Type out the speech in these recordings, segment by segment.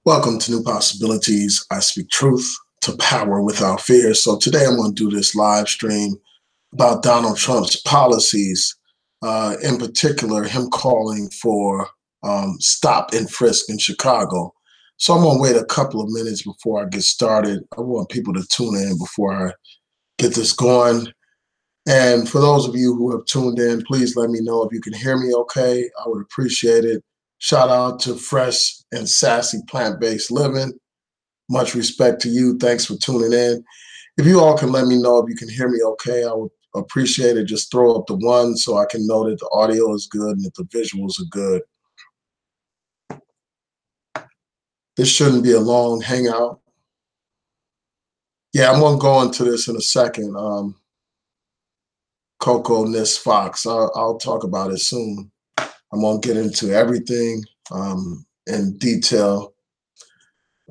Welcome to New Possibilities. I speak truth to power without fear. So today I'm going to do this live stream about Donald Trump's policies, in particular, him calling for stop and frisk in Chicago. So I'm going to wait a couple of minutes before I get started. I want people to tune in before I get this going. And for those of you who have tuned in, please let me know if you can hear me okay. I would appreciate it. Shout out to Fresh and Sassy Plant-Based Living. Much respect to you. Thanks for tuning in. If you all can let me know if you can hear me okay, I would appreciate it. Just throw up the one so I can know that the audio is good and that the visuals are good. This shouldn't be a long hangout. Yeah, I'm going to go into this in a second. Coco Nis Fox, I'll talk about it soon. I'm going to get into everything in detail.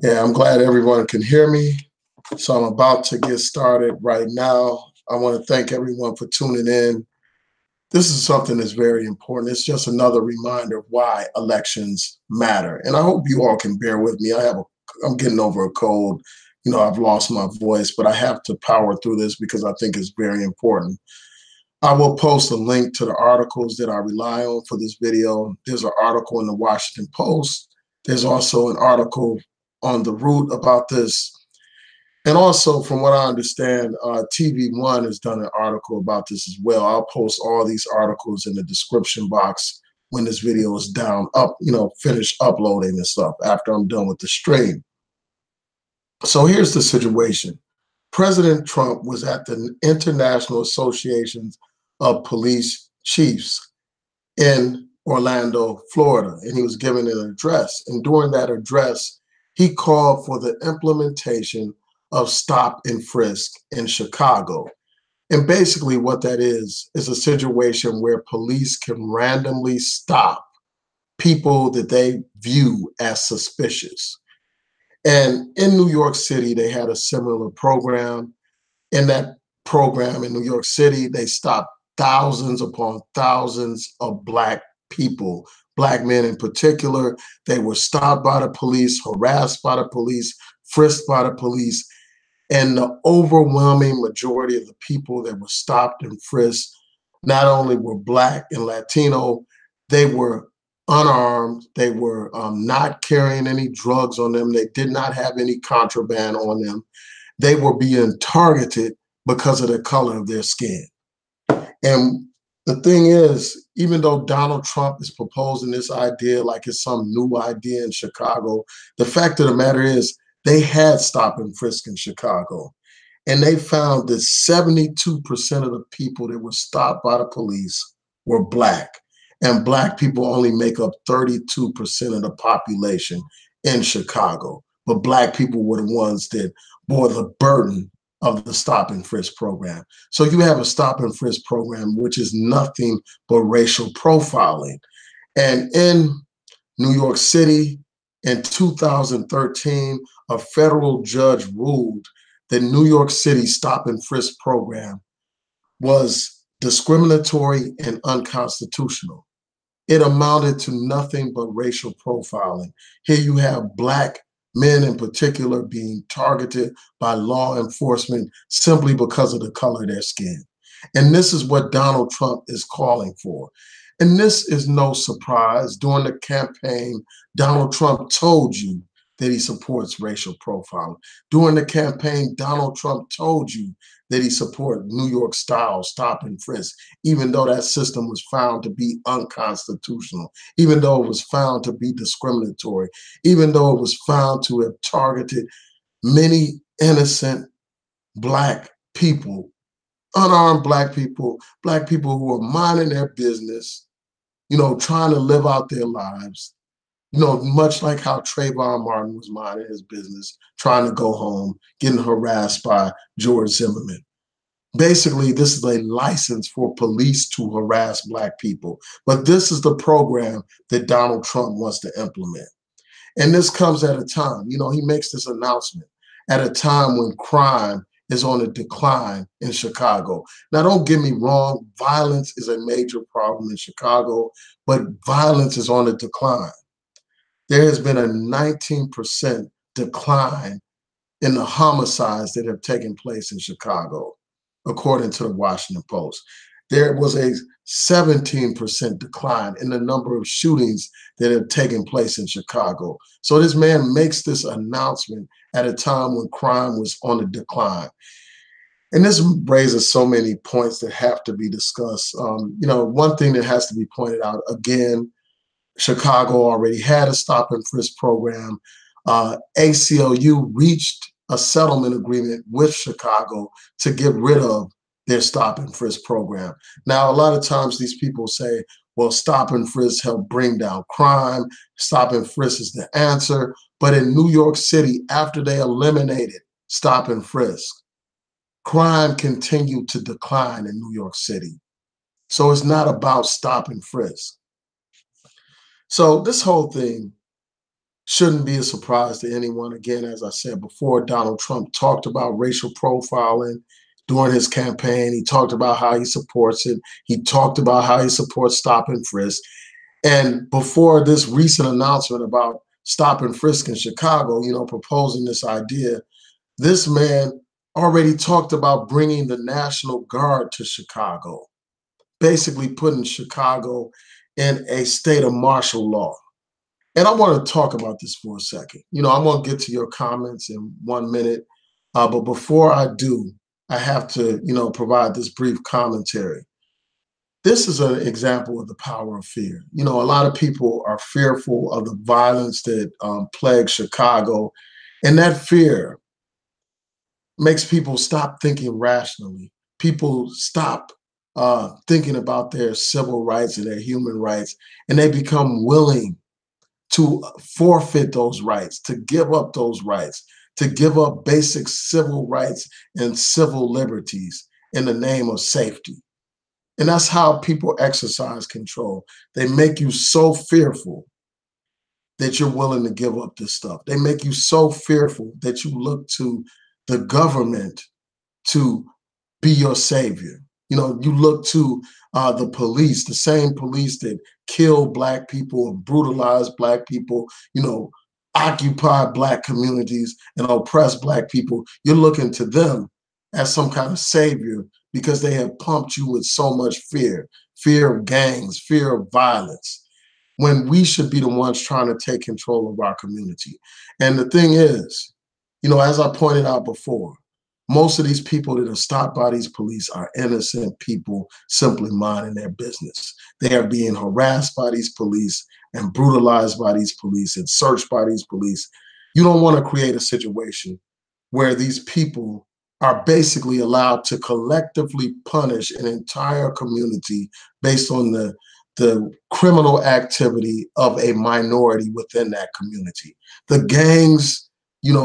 Yeah, I'm glad everyone can hear me. So I'm about to get started right now. I want to thank everyone for tuning in. This is something that's very important. It's just another reminder of why elections matter. And I hope you all can bear with me. I'm getting over a cold. You know, I've lost my voice, but I have to power through this because I think it's very important. I will post a link to the articles that I rely on for this video. There's an article in the Washington Post. There's also an article on The Root about this. And also, from what I understand, TV One has done an article about this as well. I'll post all these articles in the description box when this video is finished uploading and stuff after I'm done with the stream. So here's the situation. President Trump was at the International Association of Police Chiefs in Orlando, Florida, and he was giving an address. And during that address, he called for the implementation of stop and frisk in Chicago. And basically what that is a situation where police can randomly stop people that they view as suspicious. And in New York City, they had a similar program. In that program in New York City, they stopped thousands upon thousands of Black people, Black men in particular. They were stopped by the police, harassed by the police, frisked by the police. And the overwhelming majority of the people that were stopped and frisked not only were Black and Latino, they were unarmed. They were not carrying any drugs on them. They did not have any contraband on them. They were being targeted because of the color of their skin. And the thing is, even though Donald Trump is proposing this idea like it's some new idea in Chicago, the fact of the matter is they had stop and frisk in Chicago. And they found that 72% of the people that were stopped by the police were Black. And Black people only make up 32% of the population in Chicago. But Black people were the ones that bore the burden of the stop and frisk program. So you have a stop and frisk program, which is nothing but racial profiling. And in New York City in 2013, a federal judge ruled that New York City stop and frisk program was discriminatory and unconstitutional. It amounted to nothing but racial profiling. Here you have Black men in particular being targeted by law enforcement simply because of the color of their skin. And this is what Donald Trump is calling for. And this is no surprise. During the campaign, Donald Trump told you that he supports racial profiling. During the campaign, Donald Trump told you that he supported New York style stop and frisk, even though that system was found to be unconstitutional, even though it was found to be discriminatory, even though it was found to have targeted many innocent Black people, unarmed Black people who are minding their business, trying to live out their lives. Much like how Trayvon Martin was minding his business, trying to go home, getting harassed by George Zimmerman. Basically, this is a license for police to harass Black people. But this is the program that Donald Trump wants to implement. And this comes at a time, he makes this announcement at a time when crime is on a decline in Chicago. Now, don't get me wrong, violence is a major problem in Chicago, but violence is on a decline. there has been a 19% decline in the homicides that have taken place in Chicago, according to the Washington Post. There was a 17% decline in the number of shootings that have taken place in Chicago. So this man makes this announcement at a time when crime was on the decline. And this raises so many points that have to be discussed. One thing that has to be pointed out again, Chicago already had a stop and frisk program. ACLU reached a settlement agreement with Chicago to get rid of their stop and frisk program. Now, a lot of times these people say, well, stop and frisk help bring down crime. Stop and frisk is the answer. But in New York City, after they eliminated stop and frisk, crime continued to decline in New York City. So it's not about stop and frisk. So this whole thing shouldn't be a surprise to anyone. Again, as I said before, Donald Trump talked about racial profiling during his campaign. He talked about how he supports it. He talked about how he supports stop and frisk. And before this recent announcement about stop and frisk in Chicago, proposing this idea, this man already talked about bringing the National Guard to Chicago, basically putting Chicago in a state of martial law. And I want to talk about this for a second. I'm going to get to your comments in 1 minute. But before I do, I have to, provide this brief commentary. This is an example of the power of fear. A lot of people are fearful of the violence that plagues Chicago. And that fear makes people stop thinking rationally. People stop thinking about their civil rights and their human rights, and they become willing to forfeit those rights, to give up those rights, to give up basic civil rights and civil liberties in the name of safety. And that's how people exercise control. They make you so fearful that you're willing to give up this stuff. They make you so fearful that you look to the government to be your savior. You look to the police, the same police that kill Black people and brutalize Black people, occupy Black communities and oppress Black people. You're looking to them as some kind of savior because they have pumped you with so much fear of gangs, fear of violence, when we should be the ones trying to take control of our community. And the thing is, as I pointed out before, most of these people that are stopped by these police are innocent people simply minding their business. They are being harassed by these police and brutalized by these police and searched by these police. You don't want to create a situation where these people are basically allowed to collectively punish an entire community based on the criminal activity of a minority within that community. The gangs,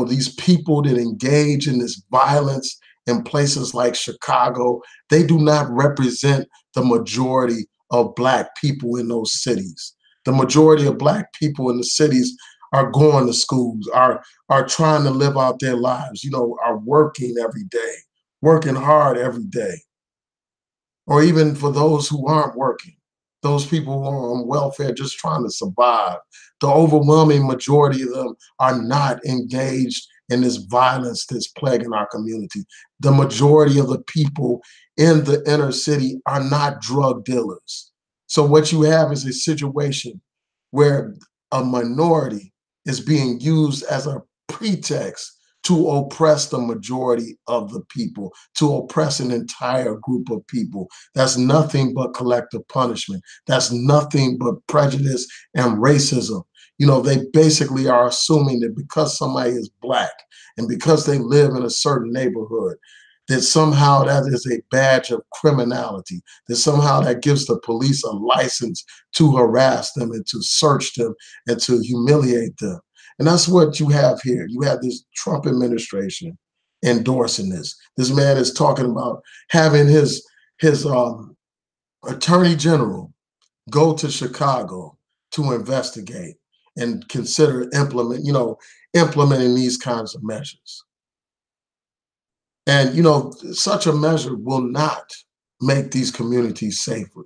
these people that engage in this violence in places like Chicago, they do not represent the majority of Black people in those cities. The majority of Black people in the cities are going to schools, are trying to live out their lives, are working every day, working hard every day. Or even for those who aren't working, those people who are on welfare just trying to survive. The overwhelming majority of them are not engaged in this violence that's plaguing our community. The majority of the people in the inner city are not drug dealers. So what you have is a situation where a minority is being used as a pretext to oppress the majority of the people, to oppress an entire group of people. That's nothing but collective punishment. That's nothing but prejudice and racism. They basically are assuming that because somebody is Black and because they live in a certain neighborhood, that somehow that is a badge of criminality, that somehow that gives the police a license to harass them and to search them and to humiliate them. And that's what you have here. You have this Trump administration endorsing this. This man is talking about having his attorney general go to Chicago to investigate and consider implementing these kinds of measures. And, such a measure will not make these communities safer.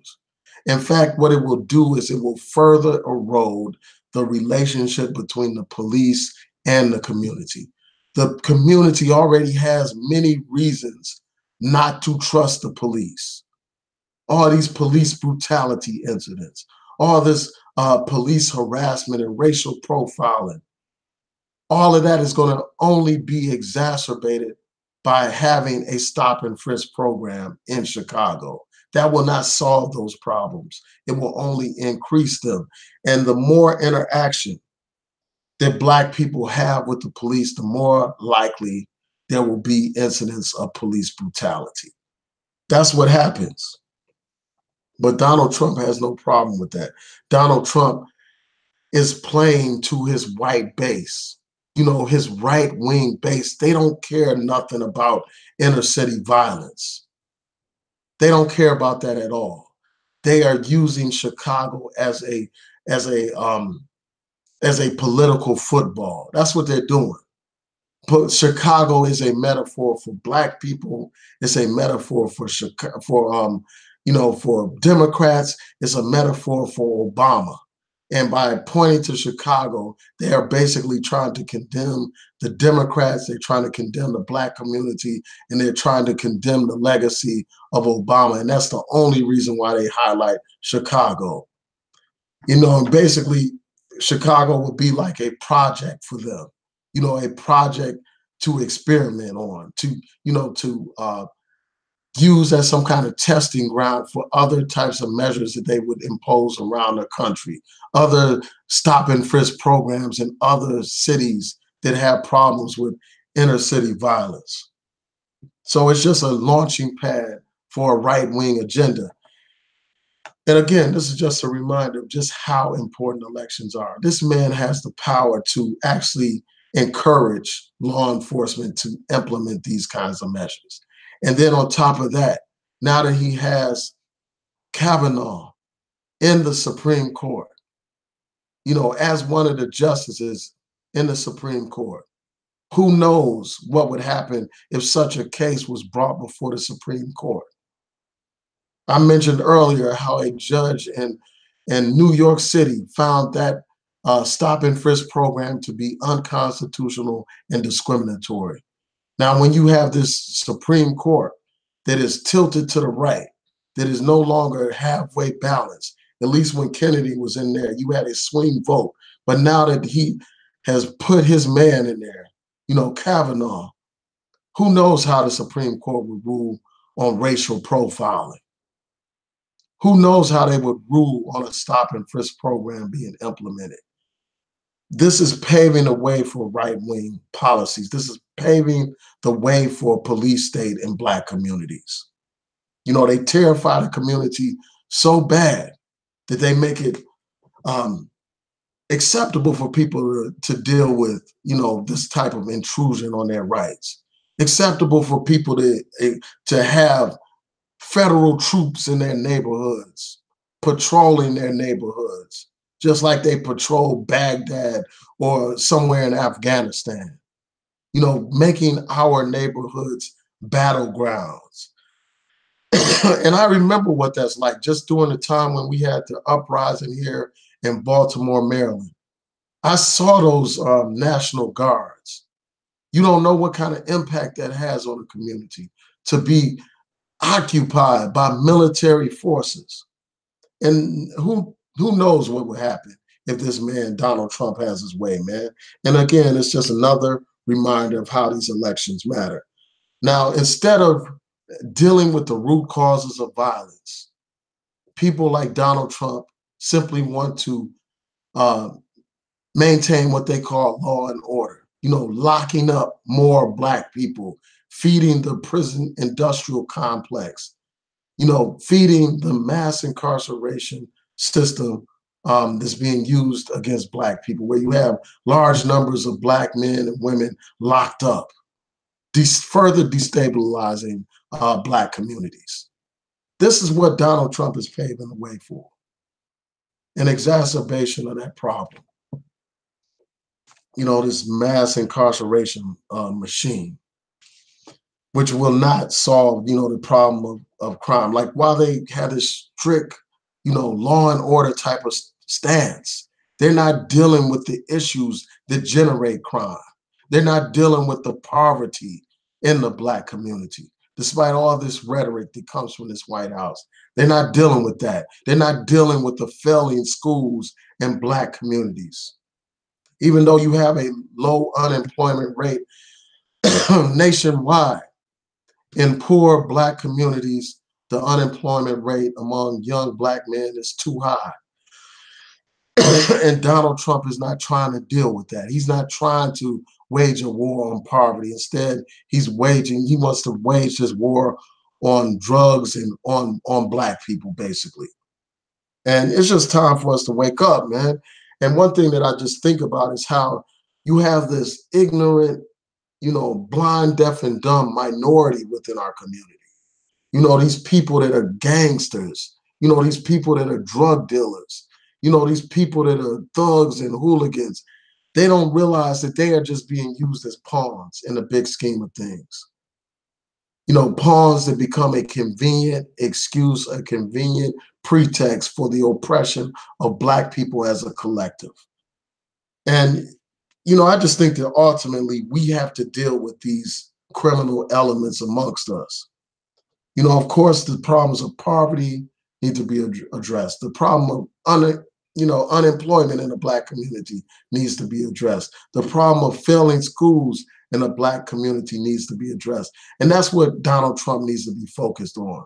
In fact, what it will do is it will further erode the relationship between the police and the community. The community already has many reasons not to trust the police. All these police brutality incidents, all this police harassment and racial profiling, all of that is going to only be exacerbated by having a stop and frisk program in Chicago. That will not solve those problems. It will only increase them. And the more interaction that Black people have with the police, the more likely there will be incidents of police brutality. That's what happens. But Donald Trump has no problem with that. Donald Trump is playing to his white base, his right-wing base. They don't care nothing about inner city violence. They don't care about that at all. They are using Chicago as a political football. That's what they're doing. But Chicago is a metaphor for Black people. It's a metaphor for for Democrats. It's a metaphor for Obama. And by pointing to Chicago, they are basically trying to condemn the Democrats. They're trying to condemn the Black community, and they're trying to condemn the legacy of Obama. And that's the only reason why they highlight Chicago. And basically, Chicago would be like a project for them, a project to experiment on, to use as some kind of testing ground for other types of measures that they would impose around the country, other stop and frisk programs in other cities that have problems with inner city violence. So it's just a launching pad for a right-wing agenda. And again, this is just a reminder of just how important elections are. This man has the power to actually encourage law enforcement to implement these kinds of measures. And then on top of that, now that he has Kavanaugh in the Supreme Court, as one of the justices in the Supreme Court, who knows what would happen if such a case was brought before the Supreme Court? I mentioned earlier how a judge in New York City found that stop and frisk program to be unconstitutional and discriminatory. Now, when you have this Supreme Court that is tilted to the right, that is no longer halfway balanced, at least when Kennedy was in there, you had a swing vote. But now that he has put his man in there, Kavanaugh, who knows how the Supreme Court would rule on racial profiling? Who knows how they would rule on a stop and frisk program being implemented? This is paving the way for right-wing policies. This is paving the way for a police state in Black communities. They terrify the community so bad that they make it acceptable for people to deal with, this type of intrusion on their rights. Acceptable for people to have federal troops in their neighborhoods, patrolling their neighborhoods, just like they patrol Baghdad or somewhere in Afghanistan, making our neighborhoods battlegrounds. And I remember what that's like just during the time when we had the uprising here in Baltimore, Maryland. I saw those National Guards. You don't know what kind of impact that has on the community to be occupied by military forces. And who knows what would happen if this man, Donald Trump, has his way, man. And again, it's just another reminder of how these elections matter. Now, instead of dealing with the root causes of violence, people like Donald Trump simply want to maintain what they call law and order, locking up more Black people, feeding the prison industrial complex, feeding the mass incarceration system that's being used against Black people, where you have large numbers of Black men and women locked up, further destabilizing Black communities. This is what Donald Trump is paving the way for, an exacerbation of that problem. This mass incarceration machine, which will not solve, the problem of crime. Like while they had this strict, law and order type of stance, They're not dealing with the issues that generate crime. They're not dealing with the poverty in the Black community. Despite all this rhetoric that comes from this White House, they're not dealing with that. They're not dealing with the failing schools in Black communities. Even though you have a low unemployment rate nationwide, in poor Black communities, the unemployment rate among young Black men is too high. And Donald Trump is not trying to deal with that. He's not trying to wage a war on poverty. Instead, he wants to wage this war on drugs and on Black people, basically. And it's just time for us to wake up, man. And one thing that I just think about is how you have this ignorant, blind, deaf, and dumb minority within our community. These people that are gangsters, these people that are drug dealers, these people that are thugs and hooligans. They don't realize that they are just being used as pawns in the big scheme of things. Pawns that become a convenient excuse, a convenient pretext for the oppression of Black people as a collective. And, I just think that ultimately we have to deal with these criminal elements amongst us. Of course, the problems of poverty need to be addressed. The problem of unemployment in the Black community needs to be addressed. The problem of failing schools in the Black community needs to be addressed. And that's what Donald Trump needs to be focused on.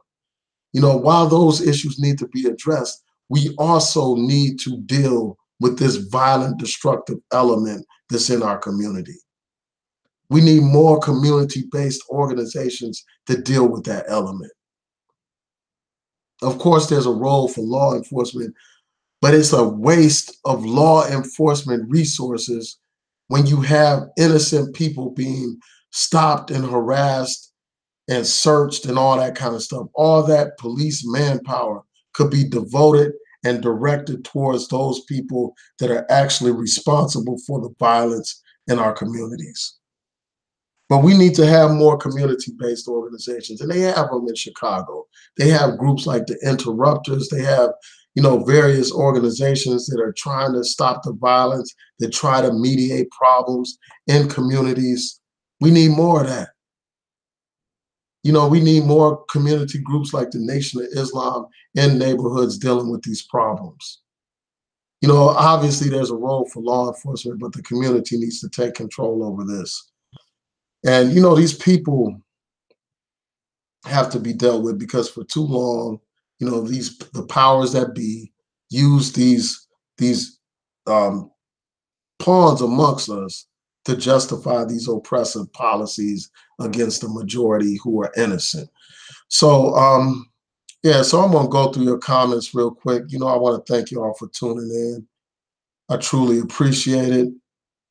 While those issues need to be addressed, we also need to deal with this violent, destructive element that's in our community. We need more community-based organizations to deal with that element. Of course, there's a role for law enforcement, but it's a waste of law enforcement resources when you have innocent people being stopped and harassed and searched and all that kind of stuff. All that police manpower could be devoted and directed towards those people that are actually responsible for the violence in our communities. But we need to have more community-based organizations, and they have them in Chicago. They have groups like the Interrupters. They have, various organizations that are trying to stop the violence, that try to mediate problems in communities. We need more of that. We need more community groups like the Nation of Islam in neighborhoods dealing with these problems. Obviously there's a role for law enforcement, but the community needs to take control over this. And, these people have to be dealt with because for too long, the powers that be use these pawns amongst us to justify these oppressive policies against the majority who are innocent. So, so I'm going to go through your comments real quick. I want to thank you all for tuning in. I truly appreciate it.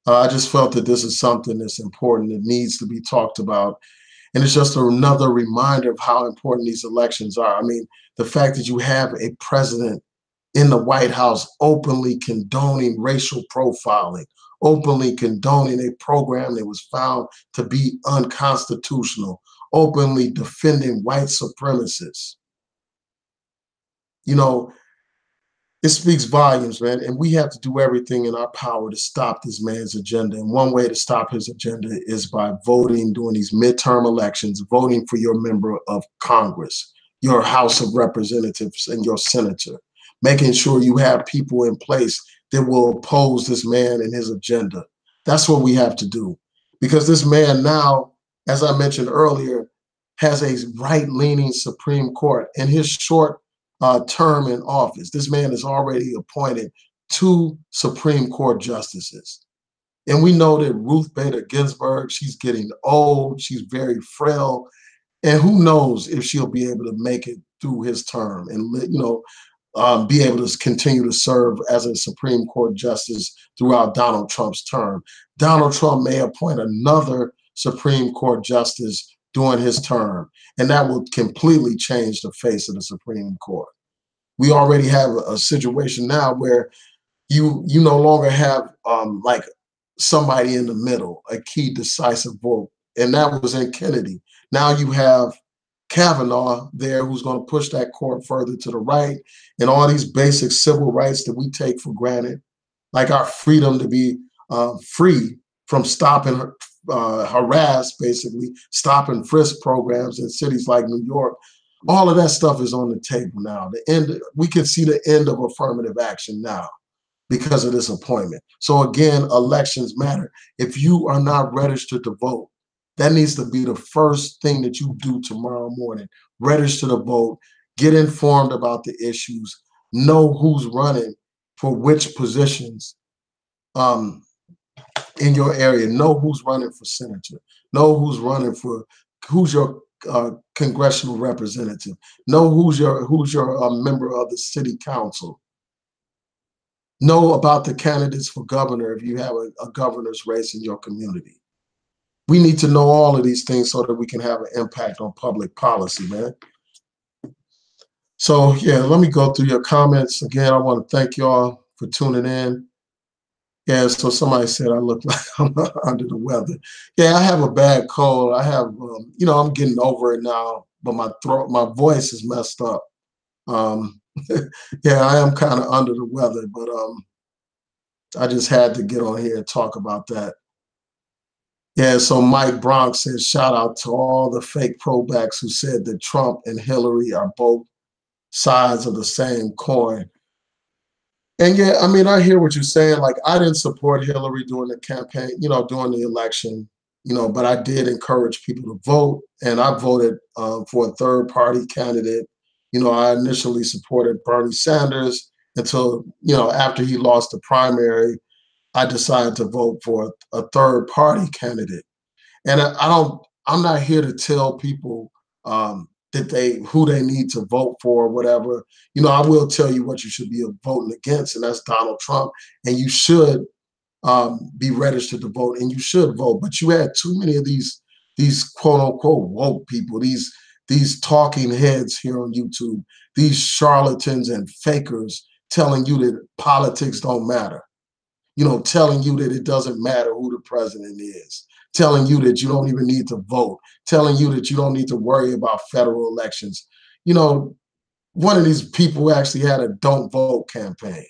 I just felt that this is something that's important that needs to be talked about. And it's just another reminder of how important these elections are. I mean, the fact that you have a president in the White House openly condoning racial profiling, openly condoning a program that was found to be unconstitutional, openly defending white supremacists. It speaks volumes, man, and we have to do everything in our power to stop this man's agenda. And one way to stop his agenda is by voting during these midterm elections, voting for your member of Congress, your House of Representatives, and your senator, making sure you have people in place that will oppose this man and his agenda. That's what we have to do. Because this man now, as I mentioned earlier, has a right-leaning Supreme Court. In his short term in office, this man has already appointed 2 Supreme Court justices. And we know that Ruth Bader Ginsburg, she's getting old, she's very frail, and who knows if she'll be able to make it through his term and, be able to continue to serve as a Supreme Court justice throughout Donald Trump's term. Donald Trump may appoint another Supreme Court justice during his term, and that will completely change the face of the Supreme Court. We already have a situation now where you no longer have like somebody in the middle, a key decisive vote, and that was in Kennedy. Now you have Kavanaugh there who's going to push that court further to the right, and all these basic civil rights that we take for granted. like our freedom to be free from stopping, harass, basically stopping frisk programs in cities like New York. All of that stuff is on the table now. The end, we can see the end of affirmative action now because of this appointment. So again, elections matter. If you are not registered to vote, that needs to be the first thing that you do tomorrow morning. Register to vote, get informed about the issues, know who's running for which positions um, in your area, know who's running for senator, know who's your congressional representative, know who's your member of the city council. Know about the candidates for governor if you have a governor's race in your community. We need to know all of these things so that we can have an impact on public policy, man. So yeah, let me go through your comments. Again, I want to thank y'all for tuning in. Yeah, so somebody said I look like I'm under the weather. Yeah, I have a bad cold. I have, I'm getting over it now, but my voice is messed up. Um, yeah, I am kind of under the weather, but I just had to get on here and talk about that. Yeah, so Mike Bronx says, shout out to all the fake pro-backs who said that Trump and Hillary are both sides of the same coin. And yeah, I mean, I hear what you're saying. Like, I didn't support Hillary during the campaign, during the election, but I did encourage people to vote. And I voted for a third party candidate. I initially supported Bernie Sanders until, after he lost the primary, I decided to vote for a third party candidate. And I'm not here to tell people who they need to vote for or whatever. I will tell you what you should be voting against, and that's Donald Trump. And you should be registered to vote, and you should vote. But you had too many of these quote unquote woke people, these talking heads here on YouTube, these charlatans and fakers telling you that politics don't matter. Telling you that it doesn't matter who the president is, telling you that you don't even need to vote, telling you that you don't need to worry about federal elections. One of these people actually had a don't vote campaign.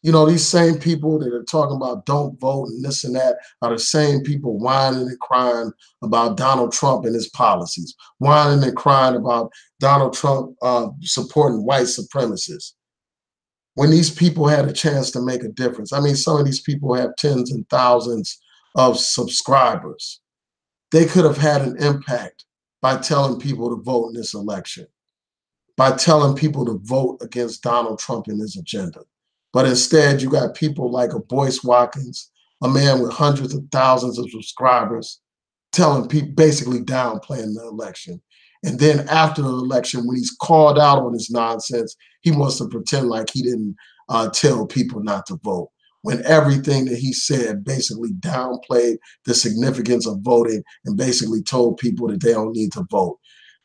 These same people that are talking about don't vote and this and that are the same people whining and crying about Donald Trump and his policies, whining and crying about Donald Trump supporting white supremacists. When these people had a chance to make a difference. I mean, some of these people have tens and thousands of subscribers. They could have had an impact by telling people to vote in this election, by telling people to vote against Donald Trump and his agenda. But instead, you got people like a Boyce Watkins, a man with hundreds of thousands of subscribers, telling people, basically downplaying the election. And then after the election, when he's called out on his nonsense, he wants to pretend like he didn't tell people not to vote, when everything that he said basically downplayed the significance of voting and basically told people that they don't need to vote.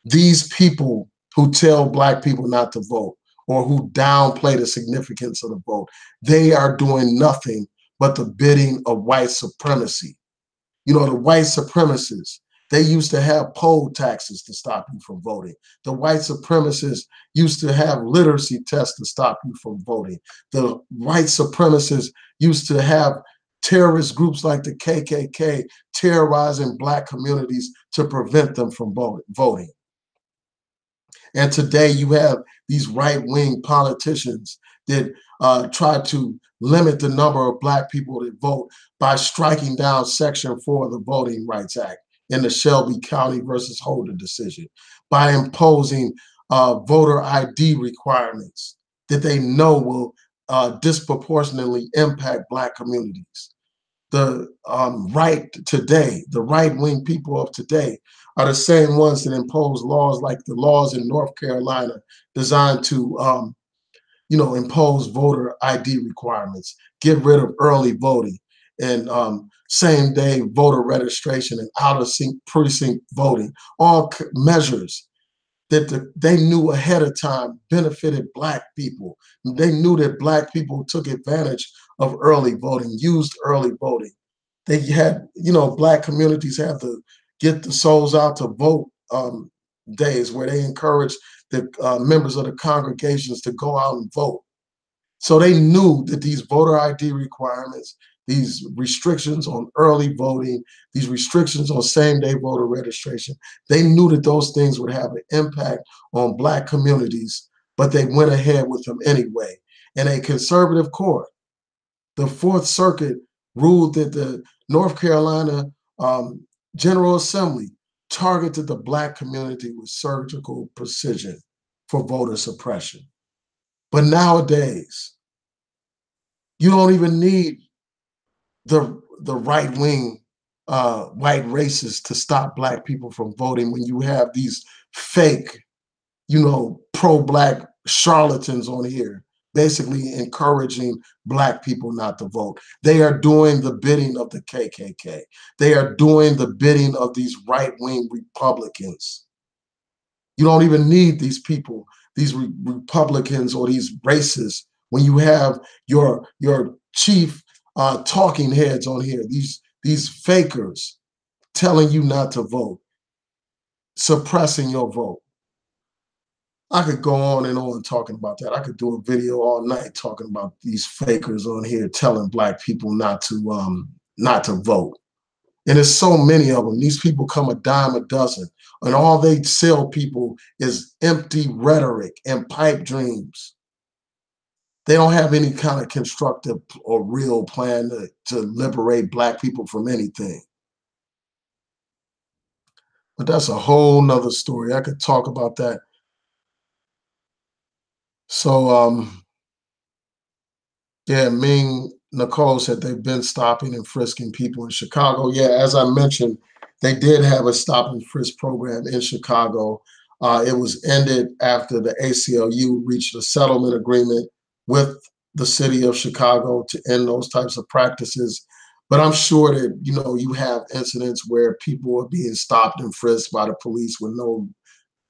These people who tell Black people not to vote or who downplay the significance of the vote, they are doing nothing but the bidding of white supremacy. The white supremacists, they used to have poll taxes to stop you from voting. The white supremacists used to have literacy tests to stop you from voting. The white supremacists used to have terrorist groups like the KKK terrorizing Black communities to prevent them from voting. And today you have these right-wing politicians that try to limit the number of Black people that vote by striking down Section 4 of the Voting Rights Act in the Shelby County versus Holder decision, by imposing voter ID requirements that they know will disproportionately impact Black communities. The the right-wing people of today are the same ones that impose laws like the laws in North Carolina designed to impose voter ID requirements, get rid of early voting, and same-day voter registration and out-of-precinct voting, all measures that they knew ahead of time benefited Black people. They knew that Black people took advantage of early voting, used early voting. They had, Black communities have to get the souls out to vote days where they encourage the members of the congregations to go out and vote. So they knew that these voter ID requirements, these restrictions on early voting, these restrictions on same-day voter registration, they knew that those things would have an impact on Black communities, but they went ahead with them anyway. And a conservative court, the Fourth Circuit, ruled that the North Carolina General Assembly targeted the Black community with surgical precision for voter suppression. But nowadays, you don't even need the right wing white racists to stop Black people from voting when you have these fake, pro-Black charlatans on here, basically encouraging Black people not to vote. They are doing the bidding of the KKK. They are doing the bidding of these right-wing Republicans. You don't even need these people, these Republicans or these racists, when you have your chief talking heads on here, these fakers telling you not to vote, suppressing your vote. I could go on and on talking about that. I could do a video all night talking about these fakers on here telling Black people not to vote. And there's so many of them. These people come a dime a dozen, and all they sell people is empty rhetoric and pipe dreams. They don't have any kind of constructive or real plan to liberate Black people from anything. But that's a whole nother story. I could talk about that. So, yeah, Ming Nicole said they've been stopping and frisking people in Chicago. Yeah, as I mentioned, they did have a stop and frisk program in Chicago. It was ended after the ACLU reached a settlement agreement with the city of Chicago to end those types of practices. But I'm sure that, you have incidents where people are being stopped and frisked by the police with no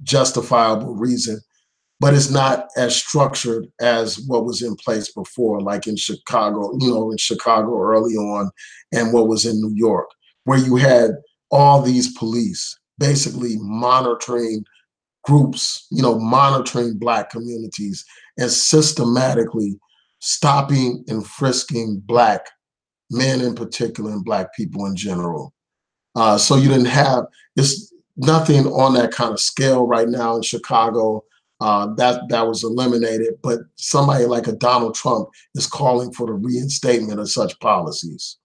justifiable reason, but it's not as structured as what was in place before, like in Chicago, early on, and what was in New York, where you had all these police basically monitoring groups, monitoring Black communities and systematically stopping and frisking Black men in particular and Black people in general. So you didn't have this, nothing on that kind of scale right now in Chicago. That was eliminated, but somebody like a Donald Trump is calling for the reinstatement of such policies.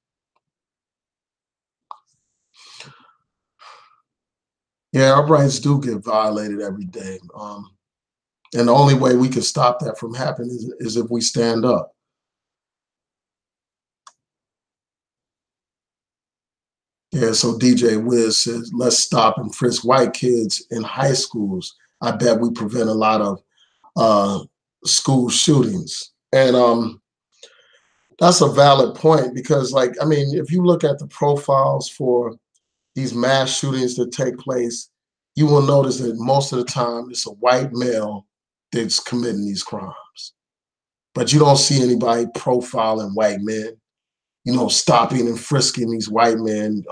Yeah, our rights do get violated every day. And the only way we can stop that from happening is if we stand up. Yeah, so DJ Wiz says, let's stop and frisk white kids in high schools. I bet we prevent a lot of school shootings. And that's a valid point because, if you look at the profiles for these mass shootings that take place, you will notice that most of the time it's a white male that's committing these crimes. But you don't see anybody profiling white men, stopping and frisking these white men,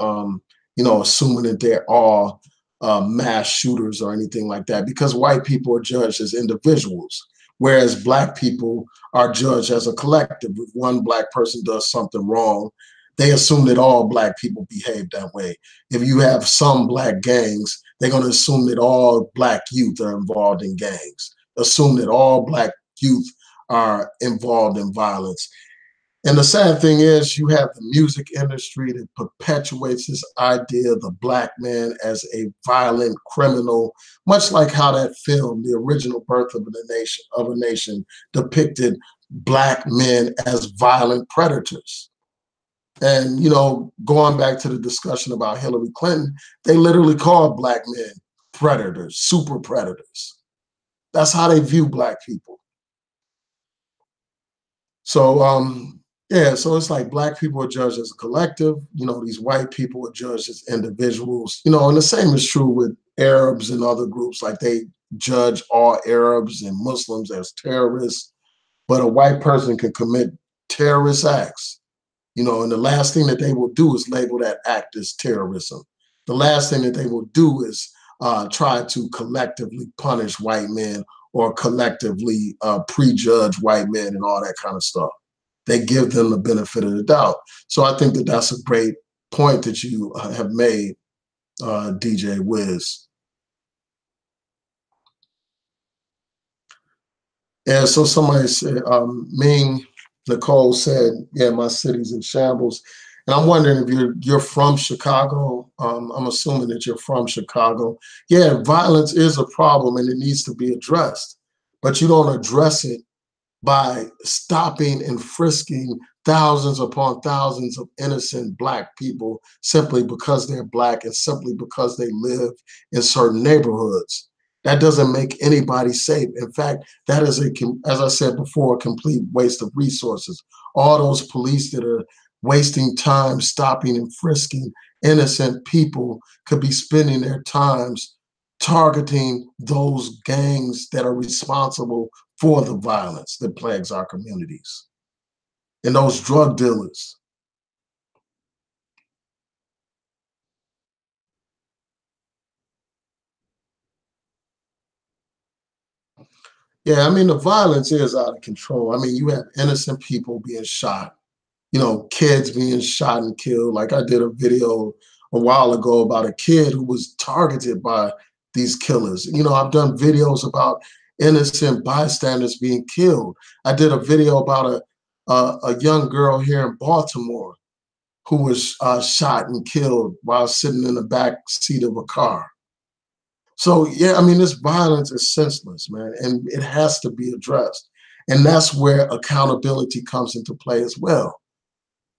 assuming that they're all mass shooters or anything like that, because white people are judged as individuals, whereas Black people are judged as a collective. If one Black person does something wrong, they assume that all Black people behave that way. If you have some Black gangs, they're going to assume that all Black youth are involved in gangs, assume that all Black youth are involved in violence. And the sad thing is, you have the music industry that perpetuates this idea of the Black man as a violent criminal, much like how that film, The Original Birth of a Nation, depicted Black men as violent predators. And, going back to the discussion about Hillary Clinton, they literally called Black men predators, super predators. That's how they view Black people. So, yeah, so it's like Black people are judged as a collective, these white people are judged as individuals, and the same is true with Arabs and other groups. Like, they judge all Arabs and Muslims as terrorists, but a white person can commit terrorist acts, and the last thing that they will do is label that act as terrorism. The last thing that they will do is try to collectively punish white men or collectively prejudge white men and all that kind of stuff. They give them the benefit of the doubt. So I think that that's a great point that you have made, DJ Wiz. And so somebody said, Ming Nicole said, yeah, my city's in shambles. And I'm wondering if you're from Chicago. I'm assuming that you're from Chicago. Yeah, violence is a problem and it needs to be addressed. But you don't address it by stopping and frisking thousands upon thousands of innocent Black people simply because they're Black and simply because they live in certain neighborhoods. That doesn't make anybody safe. In fact, that is, as I said before, a complete waste of resources. All those police that are wasting time stopping and frisking innocent people could be spending their times targeting those gangs that are responsible for the violence that plagues our communities and those drug dealers. Yeah, I mean, the violence is out of control. I mean, you have innocent people being shot, kids being shot and killed. Like I did a video a while ago about a kid who was targeted by these killers. I've done videos about innocent bystanders being killed. I did a video about a young girl here in Baltimore who was shot and killed while sitting in the back seat of a car. So, yeah, I mean, this violence is senseless, man, and it has to be addressed. And that's where accountability comes into play as well.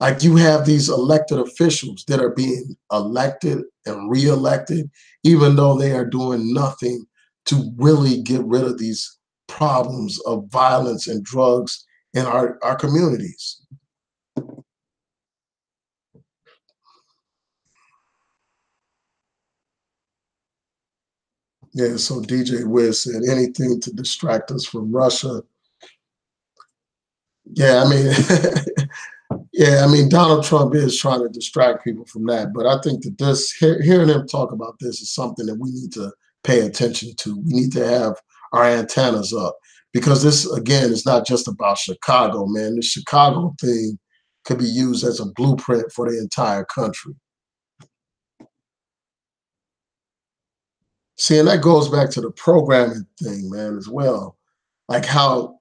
Like you have these elected officials that are being elected and reelected, even though they are doing nothing to really get rid of these problems of violence and drugs in our communities. Yeah, so DJ Wiz said anything to distract us from Russia. Yeah, I mean, yeah, I mean, Donald Trump is trying to distract people from that, but I think that hearing him talk about this is something that we need to pay attention to. We need to have our antennas up because this, again, is not just about Chicago, man. The Chicago thing could be used as a blueprint for the entire country. See, and that goes back to the programming thing, man, as well. Like how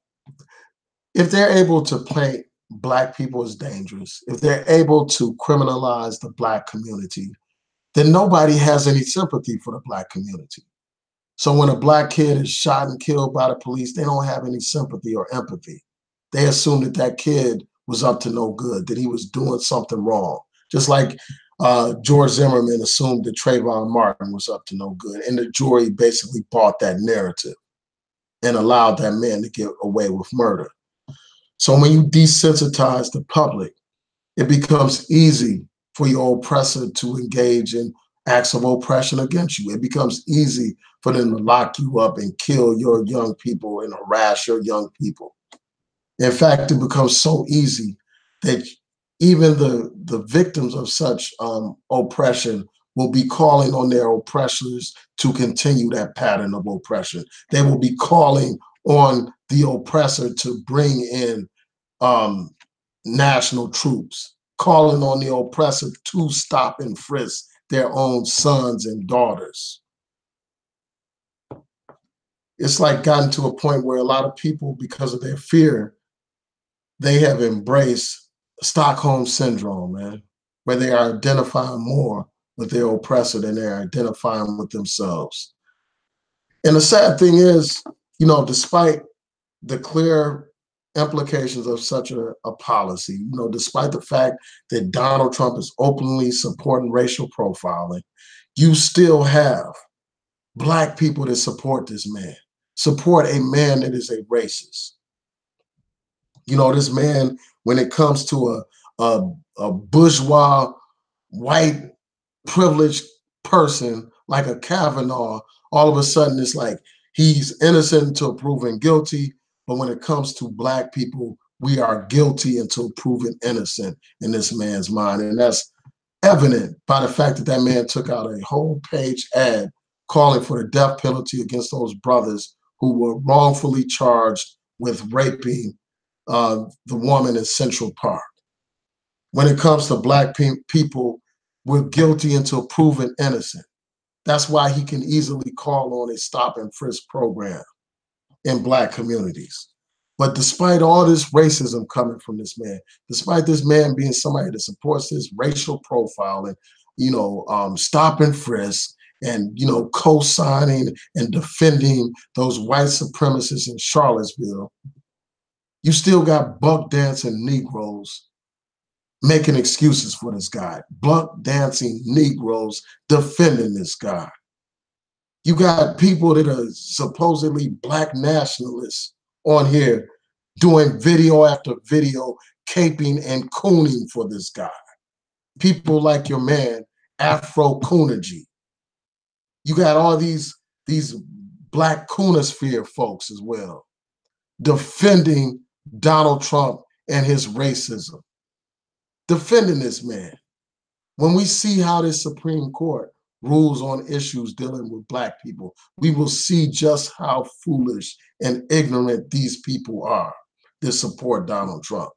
if they're able to paint Black people as dangerous, if they're able to criminalize the Black community, then nobody has any sympathy for the Black community. So when a Black kid is shot and killed by the police, they don't have any sympathy or empathy. They assume that that kid was up to no good, that he was doing something wrong. Just like George Zimmerman assumed that Trayvon Martin was up to no good. And the jury basically bought that narrative and allowed that man to get away with murder. So when you desensitize the public, it becomes easy for your oppressor to engage in acts of oppression against you. It becomes easy for them to lock you up and kill your young people and harass your young people. In fact, it becomes so easy that even the victims of such oppression will be calling on their oppressors to continue that pattern of oppression. They will be calling on the oppressor to bring in national troops, calling on the oppressor to stop and frisk their own sons and daughters. It's like gotten to a point where a lot of people, because of their fear, they have embraced Stockholm syndrome, man, where they are identifying more with their oppressor than they're identifying with themselves. And the sad thing is, despite the clear implications of such a policy, despite the fact that Donald Trump is openly supporting racial profiling, you still have Black people that support this man, support a man that is a racist. This man, when it comes to a bourgeois, white, privileged person like a Kavanaugh, all of a sudden it's like he's innocent until proven guilty. But when it comes to Black people, we are guilty until proven innocent in this man's mind. And that's evident by the fact that that man took out a whole page ad calling for the death penalty against those brothers who were wrongfully charged with raping the woman in Central Park. When it comes to Black people, we're guilty until proven innocent. That's why he can easily call on a stop and frisk program in Black communities. But despite all this racism coming from this man, despite this man being somebody that supports this racial profiling, stop and frisk, and co-signing and defending those white supremacists in Charlottesville, you still got buck dancing Negroes making excuses for this guy. Buck dancing Negroes defending this guy. You got people that are supposedly Black nationalists on here doing video after video, caping and cooning for this guy. People like your man, Afro Coonergy. You got all these Black Coonosphere folks as well, defending Donald Trump and his racism, defending this man. When we see how this Supreme Court rules on issues dealing with Black people, we will see just how foolish and ignorant these people are that support Donald Trump.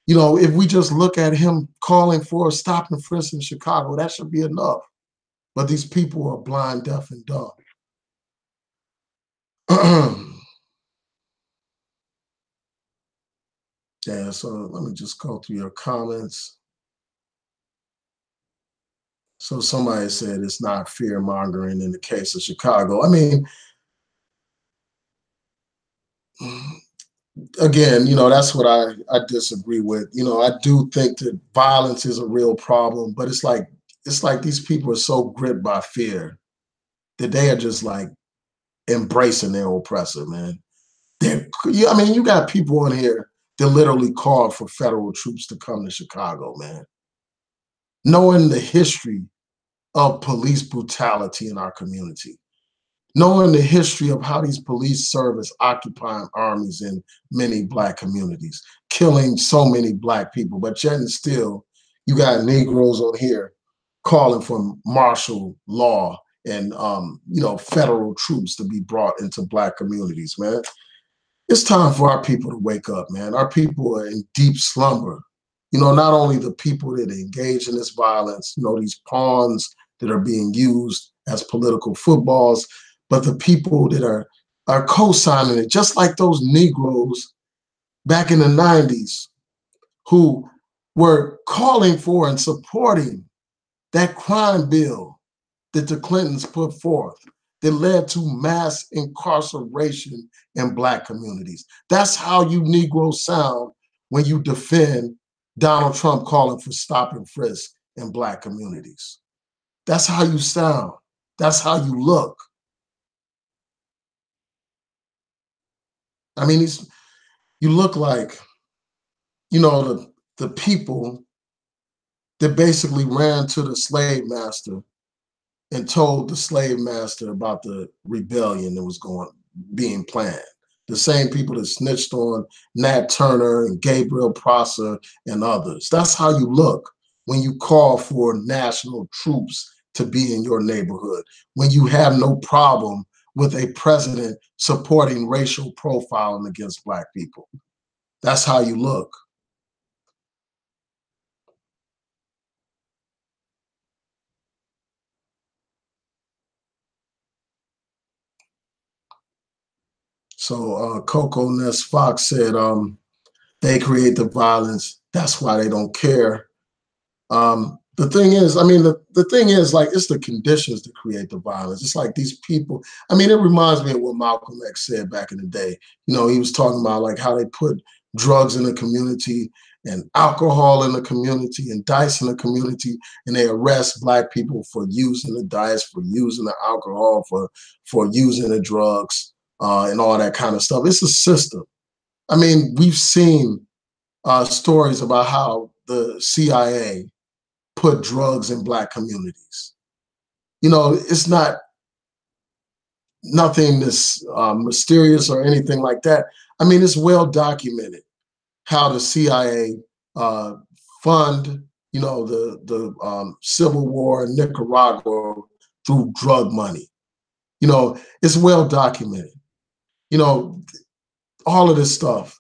If we just look at him calling for a stop and frisk in Chicago, that should be enough. But these people are blind, deaf, and dumb. Yeah, so let me just go through your comments. So somebody said it's not fear-mongering in the case of Chicago. I mean, again, that's what I disagree with. I do think that violence is a real problem, but it's like these people are so gripped by fear that they are just like embracing their oppressor, man. You got people on here that literally called for federal troops to come to Chicago, man. Knowing the history of police brutality in our community, knowing the history of how these police serve as occupying armies in many Black communities, killing so many Black people, but yet and still, you got Negroes on here calling for martial law and federal troops to be brought into Black communities, man. It's time for our people to wake up, man. Our people are in deep slumber. Not only the people that engage in this violence, these pawns that are being used as political footballs, but the people that are co-signing it, just like those Negroes back in the 90s who were calling for and supporting that crime bill that the Clintons put forth that led to mass incarceration in Black communities. That's how you Negroes sound when you defend Donald Trump calling for stop and frisk in Black communities. That's how you sound. That's how you look. I mean, you look like, the people that basically ran to the slave master and told the slave master about the rebellion that was being planned. The same people that snitched on Nat Turner and Gabriel Prosser and others. That's how you look when you call for national troops to be in your neighborhood, when you have no problem with a president supporting racial profiling against Black people. That's how you look. So Coco Ness Fox said they create the violence. That's why they don't care. The thing is, the thing is, like, it's the conditions that create the violence. It's like these people, it reminds me of what Malcolm X said back in the day. He was talking about like how they put drugs in the community and alcohol in the community and dice in the community, and they arrest Black people for using the dice, for using the alcohol, for using the drugs, and all that kind of stuff. It's a system. We've seen stories about how the CIA put drugs in Black communities. It's not nothing that's mysterious or anything like that. It's well documented how the CIA fund, the civil war in Nicaragua through drug money. It's well documented. You know, all of this stuff.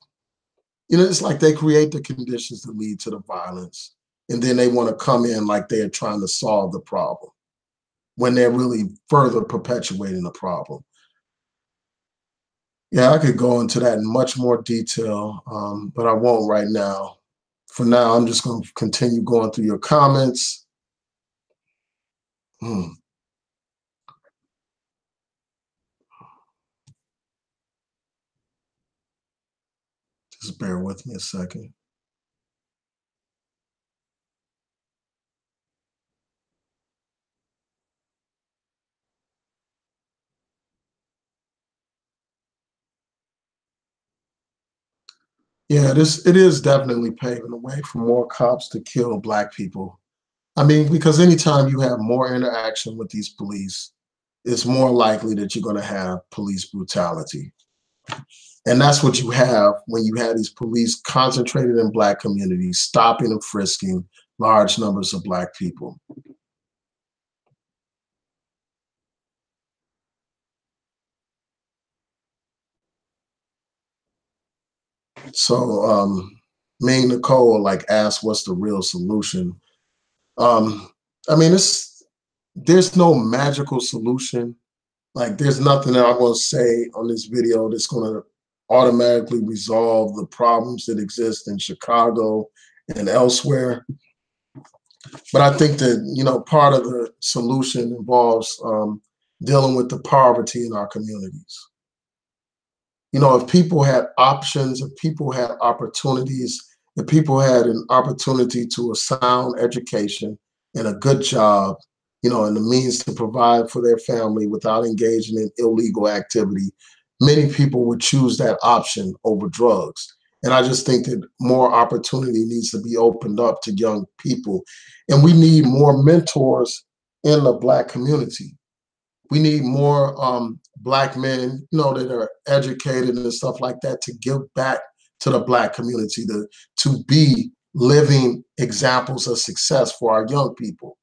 It's like they create the conditions that lead to the violence, and then they want to come in like they're trying to solve the problem when they're really further perpetuating the problem. Yeah, I could go into that in much more detail, but I won't right now. For now, I'm just going to continue going through your comments. Hmm. Just bear with me a second. Yeah, it is definitely paving the way for more cops to kill Black people. I mean, because anytime you have more interaction with these police, it's more likely that you're going to have police brutality. And that's what you have when you have these police concentrated in Black communities, stopping and frisking large numbers of Black people. So, me and Nicole like asked, "What's the real solution?" Um, I mean, there's no magical solution. Like, there's nothing that I'm going to say on this video that's going to automatically resolve the problems that exist in Chicago and elsewhere. But I think that, part of the solution involves dealing with the poverty in our communities. If people had options, if people had opportunities, if people had an opportunity to a sound education and a good job, and the means to provide for their family without engaging in illegal activity, many people would choose that option over drugs. And I just think that more opportunity needs to be opened up to young people. And we need more mentors in the Black community. We need more Black men, that are educated and stuff like that to give back to the Black community, to be living examples of success for our young people.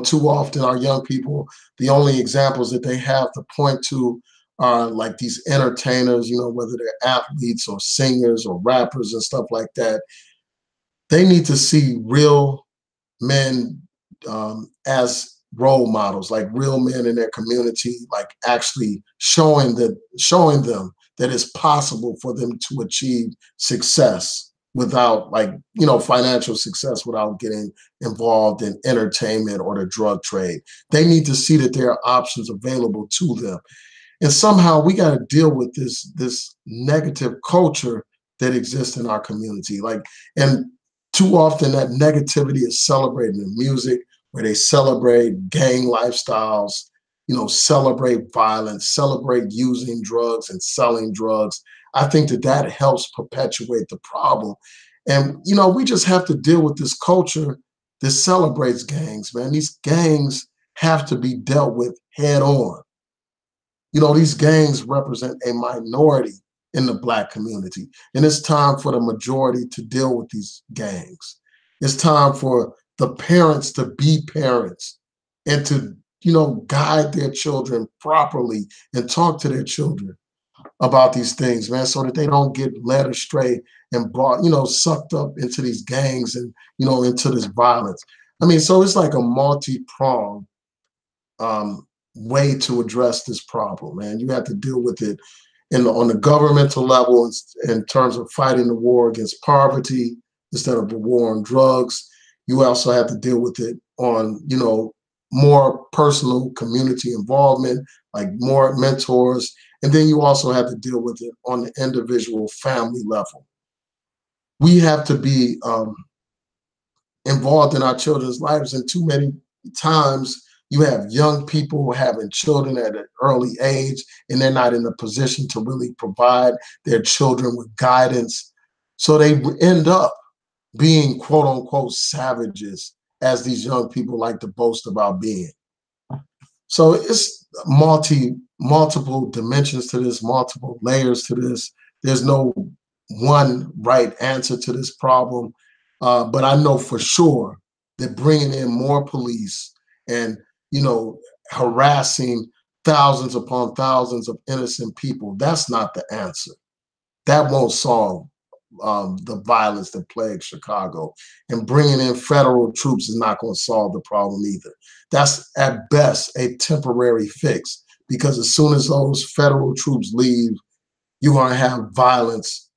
Too often our young people, the only examples that they have to point to are like these entertainers, whether they're athletes or singers or rappers and stuff like that. They need to see real men as role models, like real men in their community, like actually showing them that it's possible for them to achieve success without, like, financial success, without getting involved in entertainment or the drug trade. They need to see that there are options available to them. And somehow we got to deal with this negative culture that exists in our community. Like, and too often that negativity is celebrated in music, where they celebrate gang lifestyles, celebrate violence, celebrate using drugs and selling drugs. I think that helps perpetuate the problem. And, we just have to deal with this culture that celebrates gangs, man. These gangs have to be dealt with head on. These gangs represent a minority in the Black community, and it's time for the majority to deal with these gangs. It's time for the parents to be parents and to, guide their children properly and talk to their children about these things, man, so that they don't get led astray and brought, sucked up into these gangs and, into this violence. I mean, so it's like a multi-pronged way to address this problem, man. You have to deal with it on the governmental level in terms of fighting the war against poverty instead of the war on drugs. You also have to deal with it on, more personal community involvement, like more mentors. And then you also have to deal with it on the individual family level. We have to be involved in our children's lives, and too many times you have young people having children at an early age, and they're not in a position to really provide their children with guidance. So they end up being quote unquote savages, as these young people like to boast about being. So it's multiple dimensions to this, multiple layers to this. There's no one right answer to this problem. But I know for sure that bringing in more police and, harassing thousands upon thousands of innocent people. That's not the answer. That won't solve the violence that plagues Chicago. And bringing in federal troops is not going to solve the problem either. That's at best a temporary fix, because as soon as those federal troops leave, you're going to have violence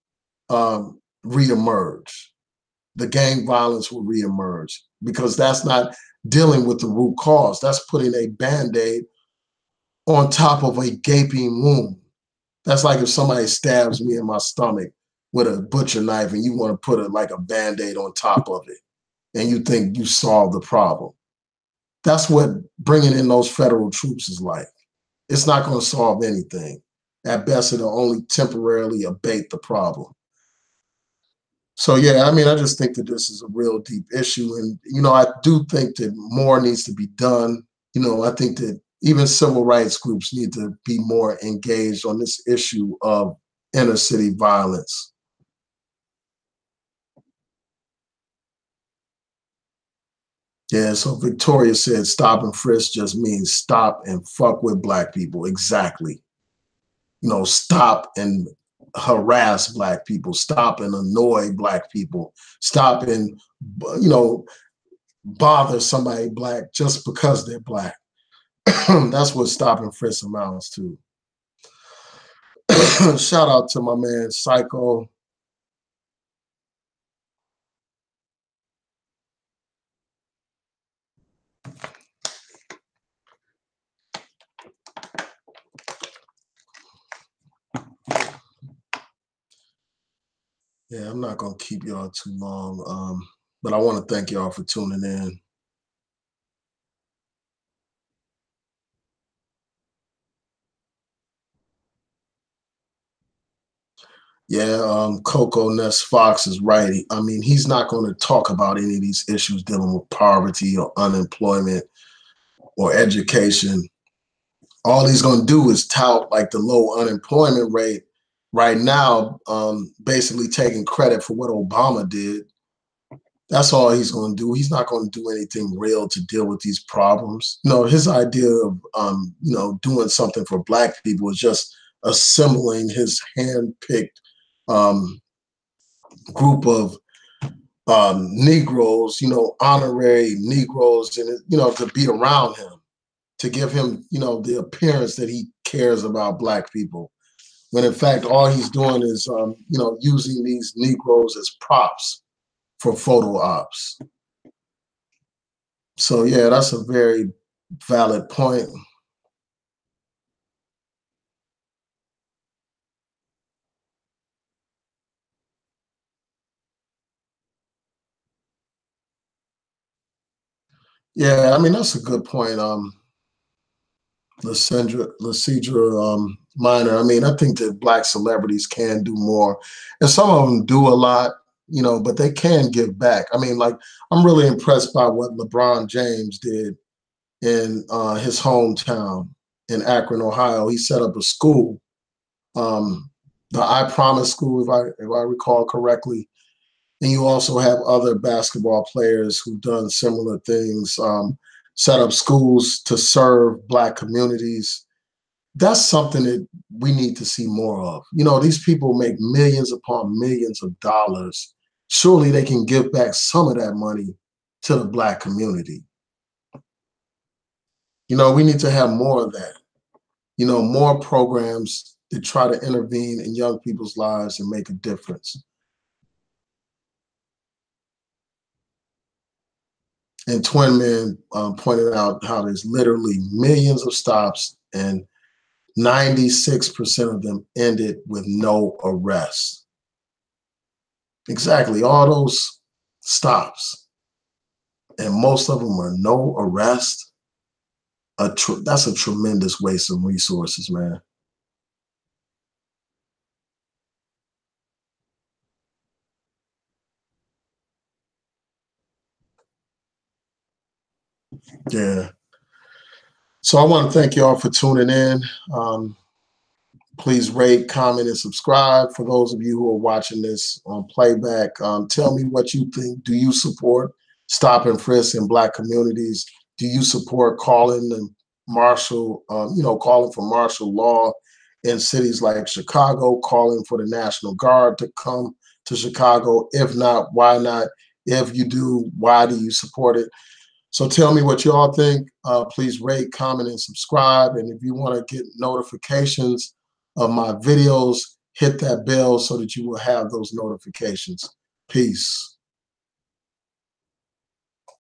reemerge. The gang violence will reemerge, because that's not dealing with the root cause. That's putting a Band-Aid on top of a gaping wound. That's like if somebody stabs me in my stomach with a butcher knife and you want to put like a Band-Aid on top of it and you think you solved the problem. That's what bringing in those federal troops is like. It's not going to solve anything. At best, it'll only temporarily abate the problem. So, yeah, I mean, I just think that this is a real deep issue. And, I do think that more needs to be done. I think that even civil rights groups need to be more engaged on this issue of inner city violence. Yeah, so Victoria said stop and frisk just means stop and fuck with Black people. Exactly. Stop and harass Black people, stop and annoy Black people, stop and, bother somebody Black just because they're Black. That's what stop and frisk amounts to. Shout out to my man Psycho. Yeah, I'm not gonna keep y'all too long, but I want to thank y'all for tuning in. Yeah, Coco Ness Fox is right. I mean, he's not going to talk about any of these issues dealing with poverty or unemployment or education. All he's going to do is tout like the low unemployment rate right now, basically taking credit for what Obama did. That's all he's going to do. He's not going to do anything real to deal with these problems. His idea of, doing something for Black people is just assembling his hand-picked group of Negroes, honorary Negroes, and, to be around him, to give him, the appearance that he cares about Black people. When in fact, all he's doing is, using these Negroes as props for photo ops. So yeah, that's a very valid point. Yeah, I mean, that's a good point. Lacidra Minor. I mean, I think that Black celebrities can do more, and some of them do a lot, but they can give back. I mean, like, I'm really impressed by what LeBron James did in his hometown in Akron, Ohio. He set up a school, the I Promise School, if I recall correctly. And you also have other basketball players who've done similar things, set up schools to serve Black communities. That's something that we need to see more of. These people make millions upon millions of dollars. Surely they can give back some of that money to the Black community. We need to have more of that. More programs that try to intervene in young people's lives and make a difference. And Twin Man pointed out how there's literally millions of stops and 96% of them ended with no arrest. Exactly, all those stops, and most of them are no arrest. That's a tremendous waste of resources, man. Yeah. So I want to thank y'all for tuning in. Please rate, comment, and subscribe. For those of you who are watching this on playback, tell me what you think. Do you support stop and frisk in Black communities? Do you support calling the martial, calling for martial law in cities like Chicago, calling for the National Guard to come to Chicago. If not, why not? If you do, why do you support it? So tell me what you all think. Please rate, comment, and subscribe. And if you want to get notifications of my videos, hit that bell so that you will have those notifications. Peace.